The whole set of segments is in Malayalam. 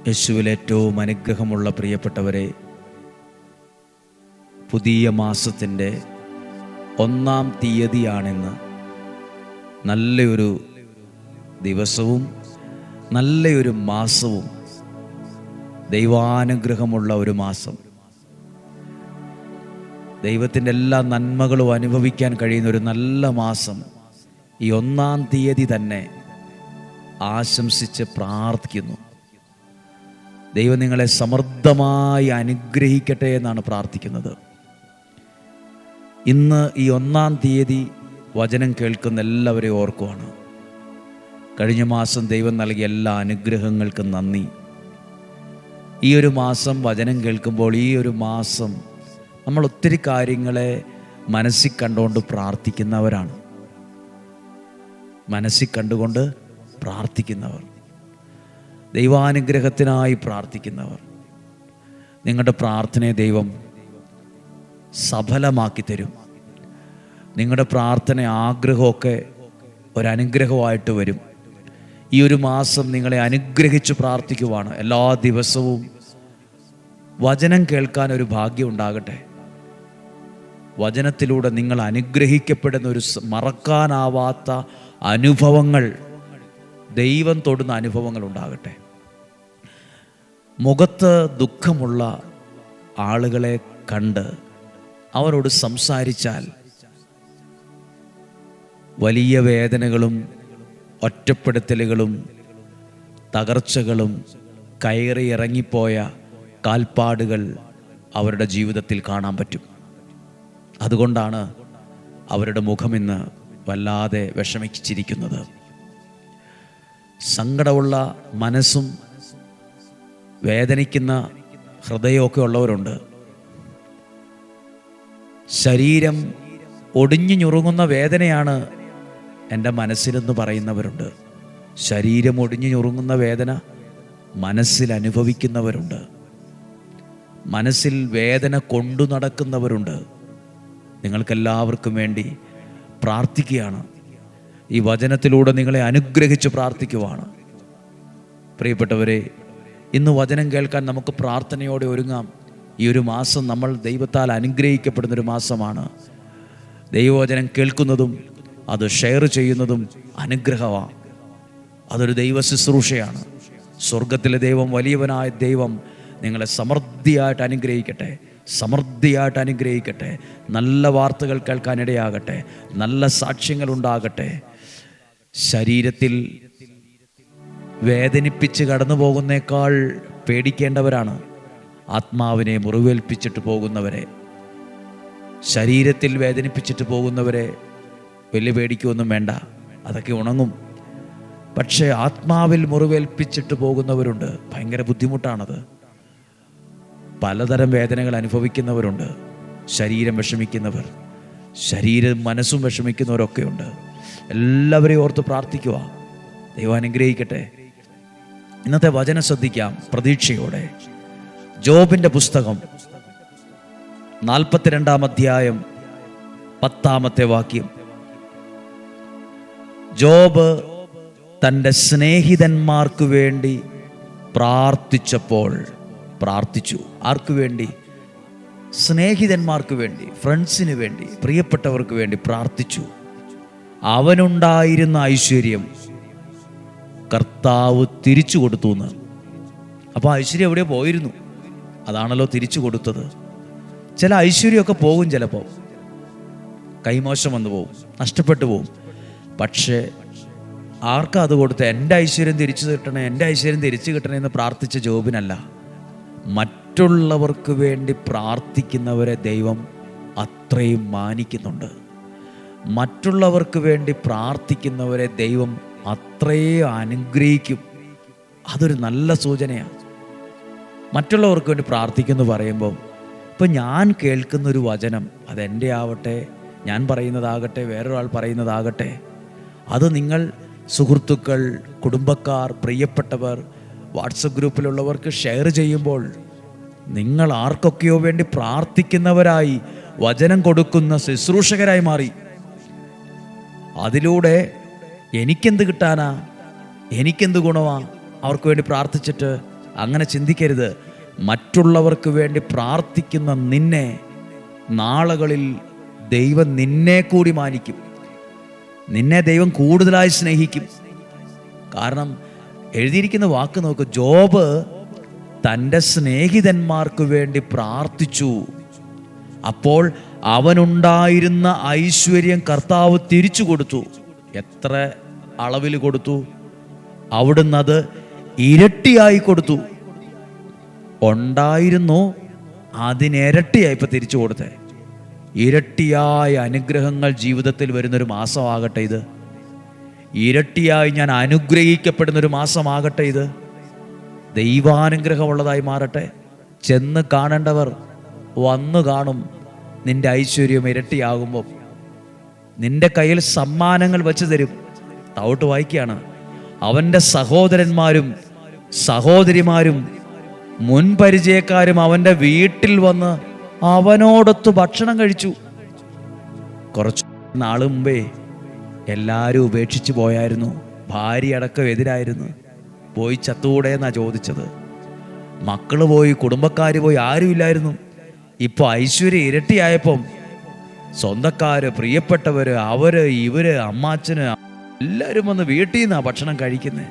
യേശുവിൽ ഏറ്റവും അനുഗ്രഹമുള്ള പ്രിയപ്പെട്ടവരെ, പുതിയ മാസത്തിൻ്റെ 1-ാം തീയതിയാണെന്ന്. നല്ലൊരു ദിവസവും നല്ലൊരു മാസവും, ദൈവാനുഗ്രഹമുള്ള ഒരു മാസം, ദൈവത്തിൻ്റെ എല്ലാ നന്മകളും അനുഭവിക്കാൻ കഴിയുന്ന ഒരു നല്ല മാസം ഈ 1-ാം തീയതി തന്നെ ആശംസിച്ച് പ്രാർത്ഥിക്കുന്നു. ദൈവം നിങ്ങളെ സമൃദ്ധമായി അനുഗ്രഹിക്കട്ടെ എന്നാണ് പ്രാർത്ഥിക്കുന്നത്. ഇന്ന് ഈ 1-ാം തീയതി വചനം കേൾക്കുന്ന എല്ലാവരെയും ഓർക്കുവാണ്. കഴിഞ്ഞ മാസം ദൈവം നൽകിയ എല്ലാ അനുഗ്രഹങ്ങൾക്കും നന്ദി. ഈ ഒരു മാസം വചനം കേൾക്കുമ്പോൾ, ഈ ഒരു മാസം നമ്മൾ ഒത്തിരി കാര്യങ്ങളെ മനസ്സിൽ കണ്ടുകൊണ്ട് പ്രാർത്ഥിക്കുന്നവരാണ്. മനസ്സിൽ കണ്ടുകൊണ്ട് പ്രാർത്ഥിക്കുന്നവർ, ദൈവാനുഗ്രഹത്തിനായി പ്രാർത്ഥിക്കുന്നവർ. നിങ്ങളുടെ പ്രാർത്ഥനയെ ദൈവം സഫലമാക്കി തരും. നിങ്ങളുടെ പ്രാർത്ഥന ആഗ്രഹമൊക്കെ ഒരനുഗ്രഹമായിട്ട് വരും. ഈ ഒരു മാസം നിങ്ങളെ അനുഗ്രഹിച്ച് പ്രാർത്ഥിക്കുവാണ്. എല്ലാ ദിവസവും വചനം കേൾക്കാൻ ഒരു ഭാഗ്യം ഉണ്ടാകട്ടെ. വചനത്തിലൂടെ നിങ്ങൾ അനുഗ്രഹിക്കപ്പെടുന്ന ഒരു മറക്കാനാവാത്ത അനുഭവങ്ങൾ, ദൈവം തൊടുന്ന അനുഭവങ്ങൾ ഉണ്ടാകട്ടെ. മുഖത്ത് ദുഃഖമുള്ള ആളുകളെ കണ്ട് അവരോട് സംസാരിച്ചാൽ വലിയ വേദനകളും ഒറ്റപ്പെടുത്തലുകളും തകർച്ചകളും കയറി ഇറങ്ങിപ്പോയ കാൽപ്പാടുകൾ അവരുടെ ജീവിതത്തിൽ കാണാൻ പറ്റും. അതുകൊണ്ടാണ് അവരുടെ മുഖമിന്ന് വല്ലാതെ വിഷമിച്ചിരിക്കുന്നത്. സങ്കടമുള്ള മനസ്സും വേദനിക്കുന്ന ഹൃദയമൊക്കെ ഉള്ളവരുണ്ട്. ശരീരം ഒടിഞ്ഞു ഞുറുങ്ങുന്ന വേദനയാണ് എൻ്റെ മനസ്സിലെന്ന് പറയുന്നവരുണ്ട്. ശരീരം ഒടിഞ്ഞു ഞുറുങ്ങുന്ന വേദന മനസ്സിൽ അനുഭവിക്കുന്നവരുണ്ട്. മനസ്സിൽ വേദന കൊണ്ടു നടക്കുന്നവരുണ്ട്. നിങ്ങൾക്കെല്ലാവർക്കും വേണ്ടി പ്രാർത്ഥിക്കുകയാണ്. ഈ വചനത്തിലൂടെ നിങ്ങളെ അനുഗ്രഹിച്ച് പ്രാർത്ഥിക്കുവാണ്. പ്രിയപ്പെട്ടവരെ, ഇന്ന് വചനം കേൾക്കാൻ നമുക്ക് പ്രാർത്ഥനയോടെ ഒരുങ്ങാം. ഈ ഒരു മാസം നമ്മൾ ദൈവത്താൽ അനുഗ്രഹിക്കപ്പെടുന്നൊരു മാസമാണ്. ദൈവവചനം കേൾക്കുന്നതും അത് ഷെയർ ചെയ്യുന്നതും അനുഗ്രഹമാണ്. അതൊരു ദൈവ ശുശ്രൂഷയാണ്. സ്വർഗത്തിലെ ദൈവം, വലിയവനായ ദൈവം നിങ്ങളെ സമൃദ്ധിയായിട്ട് അനുഗ്രഹിക്കട്ടെ, സമൃദ്ധിയായിട്ട് അനുഗ്രഹിക്കട്ടെ. നല്ല വാർത്തകൾ കേൾക്കാനിടയാകട്ടെ, നല്ല സാക്ഷ്യങ്ങൾ ഉണ്ടാകട്ടെ. ശരീരത്തിൽ വേദനിപ്പിച്ച് കടന്നു പോകുന്നേക്കാൾ പേടിക്കേണ്ടവരാണ് ആത്മാവിനെ മുറിവേൽപ്പിച്ചിട്ട് പോകുന്നവരെ. ശരീരത്തിൽ വേദനിപ്പിച്ചിട്ട് പോകുന്നവരെ വലിയ പേടിക്കൊന്നും വേണ്ട, അതൊക്കെ ഉണങ്ങും. പക്ഷേ ആത്മാവിൽ മുറിവേൽപ്പിച്ചിട്ട് പോകുന്നവരുണ്ട്. ഭയങ്കര ബുദ്ധിമുട്ടാണത്. പലതരം വേദനകൾ അനുഭവിക്കുന്നവരുണ്ട്. ശരീരം വിഷമിക്കുന്നവർ, ശരീരം മനസ്സും വിഷമിക്കുന്നവരൊക്കെയുണ്ട്. എല്ലാവരെയും ഓർത്ത് പ്രാർത്ഥിക്കുക. ദൈവം അനുഗ്രഹിക്കട്ടെ. ഇന്നത്തെ വചനം ശ്രദ്ധിക്കാം പ്രതീക്ഷയോടെ. ജോബിൻ്റെ പുസ്തകം 42-ാം അധ്യായം 10-ാമത്തെ വാക്യം. ജോബ് തൻ്റെ സ്നേഹിതന്മാർക്ക് വേണ്ടി പ്രാർത്ഥിച്ചപ്പോൾ, പ്രാർത്ഥിച്ചു. ആർക്ക് വേണ്ടി? സ്നേഹിതന്മാർക്ക് വേണ്ടി, ഫ്രണ്ട്സിന് വേണ്ടി, പ്രിയപ്പെട്ടവർക്ക് വേണ്ടി പ്രാർത്ഥിച്ചു. അവനുണ്ടായിരുന്ന ഐശ്വര്യം കർത്താവ് തിരിച്ചു കൊടുത്തു എന്ന്. അപ്പോൾ ഐശ്വര്യം എവിടെ പോയിരുന്നു? അതാണല്ലോ തിരിച്ചു കൊടുത്തത്. ചില ഐശ്വര്യമൊക്കെ പോകും, ചിലപ്പോൾ കൈമോശം വന്നു പോകും, നഷ്ടപ്പെട്ടു പോകും. പക്ഷേ ആർക്കാ അത് കൊടുത്ത? എൻ്റെ ഐശ്വര്യം തിരിച്ചു കിട്ടണേ, എൻ്റെ ഐശ്വര്യം തിരിച്ചു കിട്ടണേ എന്ന് പ്രാർത്ഥിച്ച ജോബിനല്ല. മറ്റുള്ളവർക്ക് വേണ്ടി പ്രാർത്ഥിക്കുന്നവരെ ദൈവം അത്രയും മാനിക്കുന്നുണ്ട്. മറ്റുള്ളവർക്ക് വേണ്ടി പ്രാർത്ഥിക്കുന്നവരെ ദൈവം അത്രയും അനുഗ്രഹിക്കും. അതൊരു നല്ല സൂചനയാണ്. മറ്റുള്ളവർക്ക് വേണ്ടി പ്രാർത്ഥിക്കുമെന്ന് പറയുമ്പോൾ, ഇപ്പം ഞാൻ കേൾക്കുന്നൊരു വചനം, അതെൻ്റെ ആവട്ടെ, ഞാൻ പറയുന്നതാകട്ടെ, വേറൊരാൾ പറയുന്നതാകട്ടെ, അത് നിങ്ങൾ സുഹൃത്തുക്കൾ, കുടുംബക്കാർ, പ്രിയപ്പെട്ടവർ, വാട്സപ്പ് ഗ്രൂപ്പിലുള്ളവർക്ക് ഷെയർ ചെയ്യുമ്പോൾ നിങ്ങൾ ആർക്കൊക്കെയോ വേണ്ടി പ്രാർത്ഥിക്കുന്നവരായി, വചനം കൊടുക്കുന്ന ശുശ്രൂഷകരായി മാറി. അതിലൂടെ എനിക്കെന്ത് കിട്ടാനാ, എനിക്കെന്ത് ഗുണമാ അവർക്ക് വേണ്ടി പ്രാർത്ഥിച്ചിട്ട്? അങ്ങനെ ചിന്തിക്കരുത്. മറ്റുള്ളവർക്ക് വേണ്ടി പ്രാർത്ഥിക്കുന്ന നിന്നെ നാളുകളിൽ ദൈവം നിന്നെ കൂടി മാനിക്കും. നിന്നെ ദൈവം കൂടുതലായി സ്നേഹിക്കും. കാരണം എഴുതിയിരിക്കുന്ന വാക്ക് നോക്ക്, ജോബ് തൻ്റെ സ്നേഹിതന്മാർക്ക് വേണ്ടി പ്രാർത്ഥിച്ചു. അപ്പോൾ അവനുണ്ടായിരുന്ന ഐശ്വര്യം കർത്താവ് തിരിച്ചു കൊടുത്തു. എത്ര അളവിൽ കൊടുത്തു? അവിടുന്ന് അത് ഇരട്ടിയായി കൊടുത്തു. ഉണ്ടായിരുന്നു, അതിനിരട്ടിയായി ഇപ്പം തിരിച്ചു കൊടുത്തേ. ഇരട്ടിയായ അനുഗ്രഹങ്ങൾ ജീവിതത്തിൽ വരുന്നൊരു മാസമാകട്ടെ ഇത്. ഇരട്ടിയായി ഞാൻ അനുഗ്രഹിക്കപ്പെടുന്നൊരു മാസമാകട്ടെ ഇത്. ദൈവാനുഗ്രഹമുള്ളതായി മാറട്ടെ. ചെന്ന് കാണേണ്ടവർ വന്നു കാണും നിന്റെ ഐശ്വര്യം ഇരട്ടിയാകുമ്പോൾ. നിന്റെ കയ്യിൽ സമ്മാനങ്ങൾ വച്ചു തരും. തൗട്ട് വായിക്കുകയാണ്, അവൻ്റെ സഹോദരന്മാരും സഹോദരിമാരും മുൻപരിചയക്കാരും അവൻ്റെ വീട്ടിൽ വന്ന് അവനോടൊത്ത് ഭക്ഷണം കഴിച്ചു. കുറച്ച് നാൾ മുമ്പേ എല്ലാവരും ഉപേക്ഷിച്ച് പോയായിരുന്നു. ഭാര്യ അടക്കം എതിരായിരുന്നു. പോയി ചത്തുകൂടെ എന്നാ ചോദിച്ചത്. മക്കള് പോയി, കുടുംബക്കാർ പോയി, ആരുമില്ലായിരുന്നു. ഇപ്പോൾ ഐശ്വര്യം ഇരട്ടിയായപ്പം സ്വന്തക്കാര്, പ്രിയപ്പെട്ടവര്, അവര്, ഇവര്, അമ്മാച്ചന് എല്ലാവരും വന്ന് വീട്ടിൽ നിന്നാണ് ഭക്ഷണം കഴിക്കുന്നത്.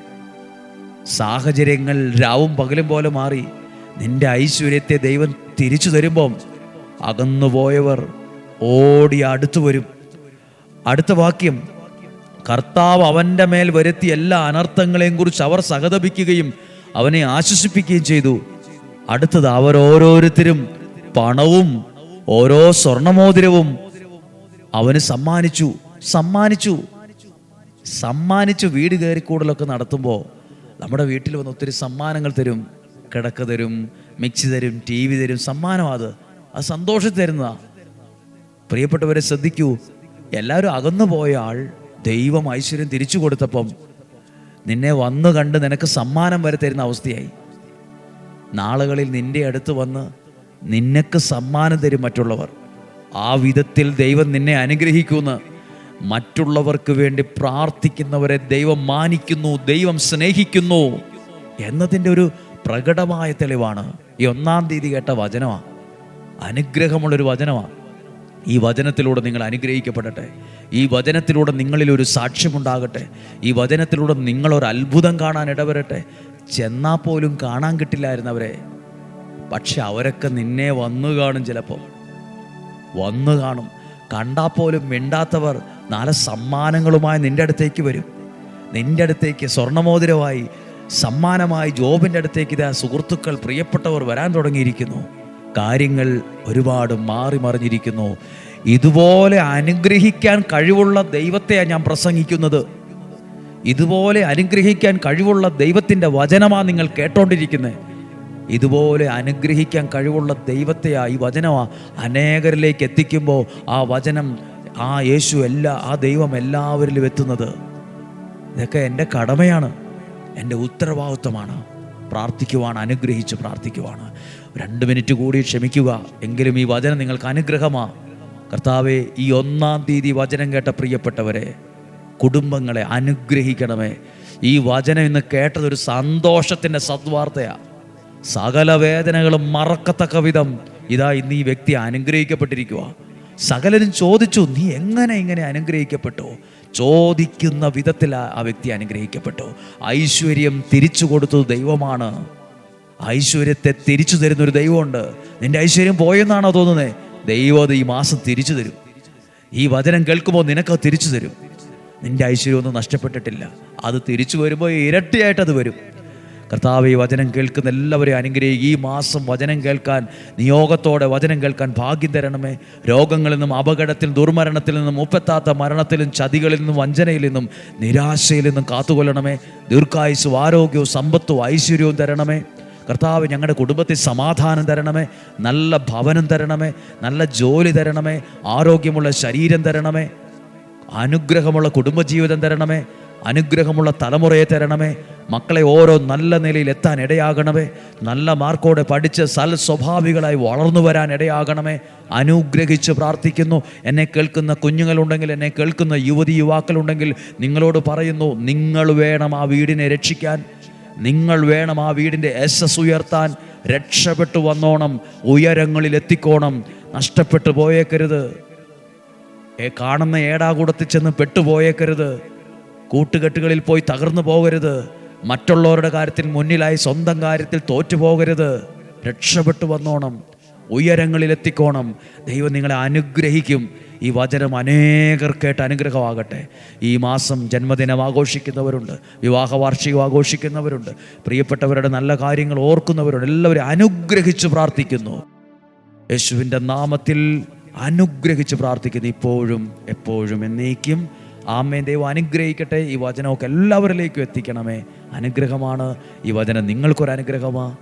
സാഹചര്യങ്ങൾ രാവും പകലും പോലെ മാറി. നിന്റെ ഐശ്വര്യത്തെ ദൈവം തിരിച്ചു തരുമ്പം അകന്നുപോയവർ ഓടി അടുത്തു വരും. അടുത്ത വാക്യം, കർത്താവ് അവൻ്റെ മേൽ വരുത്തിയ എല്ലാ അനർത്ഥങ്ങളെയും കുറിച്ച് അവർ സഹതപിക്കുകയും അവനെ ആശ്വസിപ്പിക്കുകയും ചെയ്തു. അടുത്തത്, അവരോരോരുത്തരും പണവും ഓരോ സ്വർണമോതിരവും അവന് സമ്മാനിച്ചു. വീട് കയറിക്കൂടലൊക്കെ നടത്തുമ്പോൾ നമ്മുടെ വീട്ടിൽ വന്ന് ഒത്തിരി സമ്മാനങ്ങൾ തരും. കിടക്ക തരും, മിക്സി തരും, TV തരും. സമ്മാനം അത് സന്തോഷത്തിൽ തരുന്നതാ. പ്രിയപ്പെട്ടവരെ ശ്രദ്ധിക്കൂ, എല്ലാവരും അകന്നു പോയ ആൾ ദൈവം ഐശ്വര്യം തിരിച്ചു കൊടുത്തപ്പം നിന്നെ വന്നു കണ്ട് നിനക്ക് സമ്മാനം വരെ തരുന്ന അവസ്ഥയായി. നാളുകളിൽ നിന്റെ അടുത്ത് വന്ന് നിനക്ക് സമ്മാനം തരും മറ്റുള്ളവർ. ആ വിധത്തിൽ ദൈവം നിന്നെ അനുഗ്രഹിക്കുന്നു. മറ്റുള്ളവർക്ക് വേണ്ടി പ്രാർത്ഥിക്കുന്നവരെ ദൈവം മാനിക്കുന്നു, ദൈവം സ്നേഹിക്കുന്നു എന്നതിൻ്റെ ഒരു പ്രകടമായ തെളിവാണ് ഈ 1-ാം തീയതി കേട്ട വചനമാണ്. അനുഗ്രഹമുള്ളൊരു വചനമാണ്. ഈ വചനത്തിലൂടെ നിങ്ങൾ അനുഗ്രഹിക്കപ്പെടട്ടെ. ഈ വചനത്തിലൂടെ നിങ്ങളിലൊരു സാക്ഷ്യമുണ്ടാകട്ടെ. ഈ വചനത്തിലൂടെ നിങ്ങളൊരു അത്ഭുതം കാണാൻ ഇടവരട്ടെ. ചെന്നാൽ പോലും കാണാൻ കിട്ടില്ലായിരുന്നവരെ, പക്ഷെ അവരൊക്കെ നിന്നെ വന്നു കാണും. ചിലപ്പോൾ വന്നു കാണും. കണ്ടാൽ പോലും മിണ്ടാത്തവർ നാളെ സമ്മാനങ്ങളുമായി നിൻ്റെ അടുത്തേക്ക് വരും. നിൻ്റെ അടുത്തേക്ക് സ്വർണ്ണമോതിരമായി, സമ്മാനമായി ജോബിൻ്റെ അടുത്തേക്ക് ഇതാ സുഹൃത്തുക്കൾ, പ്രിയപ്പെട്ടവർ വരാൻ തുടങ്ങിയിരിക്കുന്നു. കാര്യങ്ങൾ ഒരുപാട് മാറി മറിഞ്ഞിരിക്കുന്നു. ഇതുപോലെ അനുഗ്രഹിക്കാൻ കഴിവുള്ള ദൈവത്തെയാണ് ഞാൻ പ്രസംഗിക്കുന്നത്. ഇതുപോലെ അനുഗ്രഹിക്കാൻ കഴിവുള്ള ദൈവത്തിൻ്റെ വചനമാണ് നിങ്ങൾ കേട്ടോണ്ടിരിക്കുന്നത്. ഇതുപോലെ അനുഗ്രഹിക്കാൻ കഴിവുള്ള ദൈവത്തെയാ ഈ വചനമാ അനേകരിലേക്ക് എത്തിക്കുമ്പോൾ ആ വചനം, ആ യേശു, ആ ദൈവം എല്ലാവരിലും എത്തുന്നത്. ഇതൊക്കെ എൻ്റെ കടമയാണ്, എൻ്റെ ഉത്തരവാദിത്വമാണ്. പ്രാർത്ഥിക്കുവാണ്, അനുഗ്രഹിച്ച് പ്രാർത്ഥിക്കുവാണ്. 2 മിനിറ്റ് കൂടി ക്ഷമിക്കുക. എങ്കിലും ഈ വചനം നിങ്ങൾക്ക് അനുഗ്രഹമാണ്. കർത്താവേ, ഈ 1-ാം തീയതി വചനം കേട്ട പ്രിയപ്പെട്ടവരെ, കുടുംബങ്ങളെ അനുഗ്രഹിക്കണമേ. ഈ വചനം ഇന്ന് കേട്ടതൊരു സന്തോഷത്തിൻ്റെ സദ്വാർത്തയാണ്. സകല വേദനകളും മറക്കത്തക്ക വിധം ഇതാ ഇന്ന് ഈ വ്യക്തി അനുഗ്രഹിക്കപ്പെട്ടിരിക്കുക. സകലരും ചോദിച്ചു, നീ എങ്ങനെ ഇങ്ങനെ അനുഗ്രഹിക്കപ്പെട്ടു? ചോദിക്കുന്ന വിധത്തിൽ ആ വ്യക്തി അനുഗ്രഹിക്കപ്പെട്ടു. ഐശ്വര്യം തിരിച്ചു കൊടുത്തത് ദൈവമാണ്. ഐശ്വര്യത്തെ തിരിച്ചു തരുന്നൊരു ദൈവമുണ്ട്. നിന്റെ ഐശ്വര്യം പോയെന്നാണോ തോന്നുന്നത്? ദൈവം അത് ഈ മാസം തിരിച്ചു തരും. ഈ വചനം കേൾക്കുമ്പോൾ നിനക്കത് തിരിച്ചു തരും. നിന്റെ ഐശ്വര്യമൊന്നും നഷ്ടപ്പെട്ടിട്ടില്ല. അത് തിരിച്ചു വരുമ്പോൾ ഇരട്ടിയായിട്ടത് വരും. കർത്താവ്, ഈ വചനം കേൾക്കുന്ന എല്ലാവരെയും അനുഗ്രഹിക്കുക. ഈ മാസം വചനം കേൾക്കാൻ, നിയോഗത്തോടെ വചനം കേൾക്കാൻ ഭാഗ്യം തരണമേ. രോഗങ്ങളിൽ നിന്നും, അപകടത്തിൽ, ദുർമരണത്തിൽ നിന്നും, മുപ്പെത്താത്ത മരണത്തിലും, ചതികളിൽ നിന്നും, വഞ്ചനയിൽ നിന്നും, നിരാശയിൽ നിന്നും കാത്തുകൊള്ളണമേ. ദീർഘായുസ്സും ആരോഗ്യവും സമ്പത്തും ഐശ്വര്യവും തരണമേ. കർത്താവ്, ഞങ്ങളുടെ കുടുംബത്തിൽ സമാധാനം തരണമേ. നല്ല ഭവനം തരണമേ. നല്ല ജോലി തരണമേ. ആരോഗ്യമുള്ള ശരീരം തരണമേ. അനുഗ്രഹമുള്ള കുടുംബജീവിതം തരണമേ. അനുഗ്രഹമുള്ള തലമുറയെ തരണമേ. മക്കളെ ഓരോ നല്ല നിലയിൽ എത്താൻ ഇടയാകണമേ. നല്ല മാർക്കോടെ പഠിച്ച് സ്വഭാവികളായി വളർന്നു വരാൻ ഇടയാകണമേ. അനുഗ്രഹിച്ച് പ്രാർത്ഥിക്കുന്നു. എന്നെ കേൾക്കുന്ന കുഞ്ഞുങ്ങളുണ്ടെങ്കിൽ, എന്നെ കേൾക്കുന്ന യുവതി യുവാക്കളുണ്ടെങ്കിൽ നിങ്ങളോട് പറയുന്നു, നിങ്ങൾ വേണം ആ വീടിനെ രക്ഷിക്കാൻ. നിങ്ങൾ വേണം ആ വീടിൻ്റെ യശസ് ഉയർത്താൻ. രക്ഷപ്പെട്ടു വന്നോണം, ഉയരങ്ങളിൽ എത്തിക്കോണം. നഷ്ടപ്പെട്ടു പോയേക്കരുത്. കാണുന്ന ഏടാകൂടത്തിൽ ചെന്ന് പെട്ടുപോയേക്കരുത്. കൂട്ടുകെട്ടുകളിൽ പോയി തകർന്നു പോകരുത്. മറ്റുള്ളവരുടെ കാര്യത്തിൽ മുന്നിലായി സ്വന്തം കാര്യത്തിൽ തോറ്റുപോകരുത്. രക്ഷപ്പെട്ടു വന്നോണം, ഉയരങ്ങളിൽ എത്തിക്കോണം. ദൈവം നിങ്ങളെ അനുഗ്രഹിക്കും. ഈ വചനം അനേകർക്കായിട്ട് അനുഗ്രഹമാകട്ടെ. ഈ മാസം ജന്മദിനം ആഘോഷിക്കുന്നവരുണ്ട്, വിവാഹ വാർഷികം ആഘോഷിക്കുന്നവരുണ്ട്, പ്രിയപ്പെട്ടവരുടെ നല്ല കാര്യങ്ങൾ ഓർക്കുന്നവരുണ്ട്. എല്ലാവരും അനുഗ്രഹിച്ച് പ്രാർത്ഥിക്കുന്നു. യേശുവിൻ്റെ നാമത്തിൽ അനുഗ്രഹിച്ച് പ്രാർത്ഥിക്കുന്നു, ഇപ്പോഴും എപ്പോഴും എന്നേക്കും. ആമേൻ. ദൈവം അനുഗ്രഹിക്കട്ടെ. ഈ വചനമൊക്കെ എല്ലാവരിലേക്കും എത്തിക്കണമേ. അനുഗ്രഹമാണ് ഈ വചനം, നിങ്ങൾക്കൊരു അനുഗ്രഹമാണ്.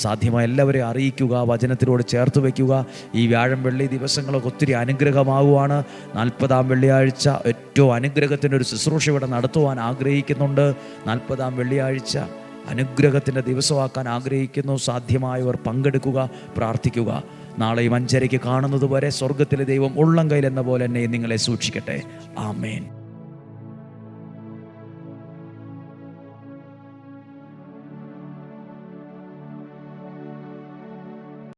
സാധ്യമായ എല്ലാവരെയും അറിയിക്കുക, വചനത്തിലൂടെ ചേർത്ത് വയ്ക്കുക. ഈ വ്യാഴം വെള്ളി ദിവസങ്ങളൊക്കെ ഒത്തിരി അനുഗ്രഹമാകുവാണ്. 40-ാം വെള്ളിയാഴ്ച ഏറ്റവും അനുഗ്രഹത്തിൻ്റെ ഒരു ശുശ്രൂഷ ഇവിടെ നടത്തുവാൻ ആഗ്രഹിക്കുന്നുണ്ട്. 40-ാം വെള്ളിയാഴ്ച അനുഗ്രഹത്തിൻ്റെ ദിവസമാക്കാൻ ആഗ്രഹിക്കുന്നു. സാധ്യമായവർ പങ്കെടുക്കുക, പ്രാർത്ഥിക്കുക. നാളെയും 5:30 കാണുന്നത് വരെ സ്വർഗത്തിലെ ദൈവം ഉള്ളം കയ്യിൽ എന്ന പോലെ എന്നെ നിങ്ങളെ സൂക്ഷിക്കട്ടെ. ആമേൻ.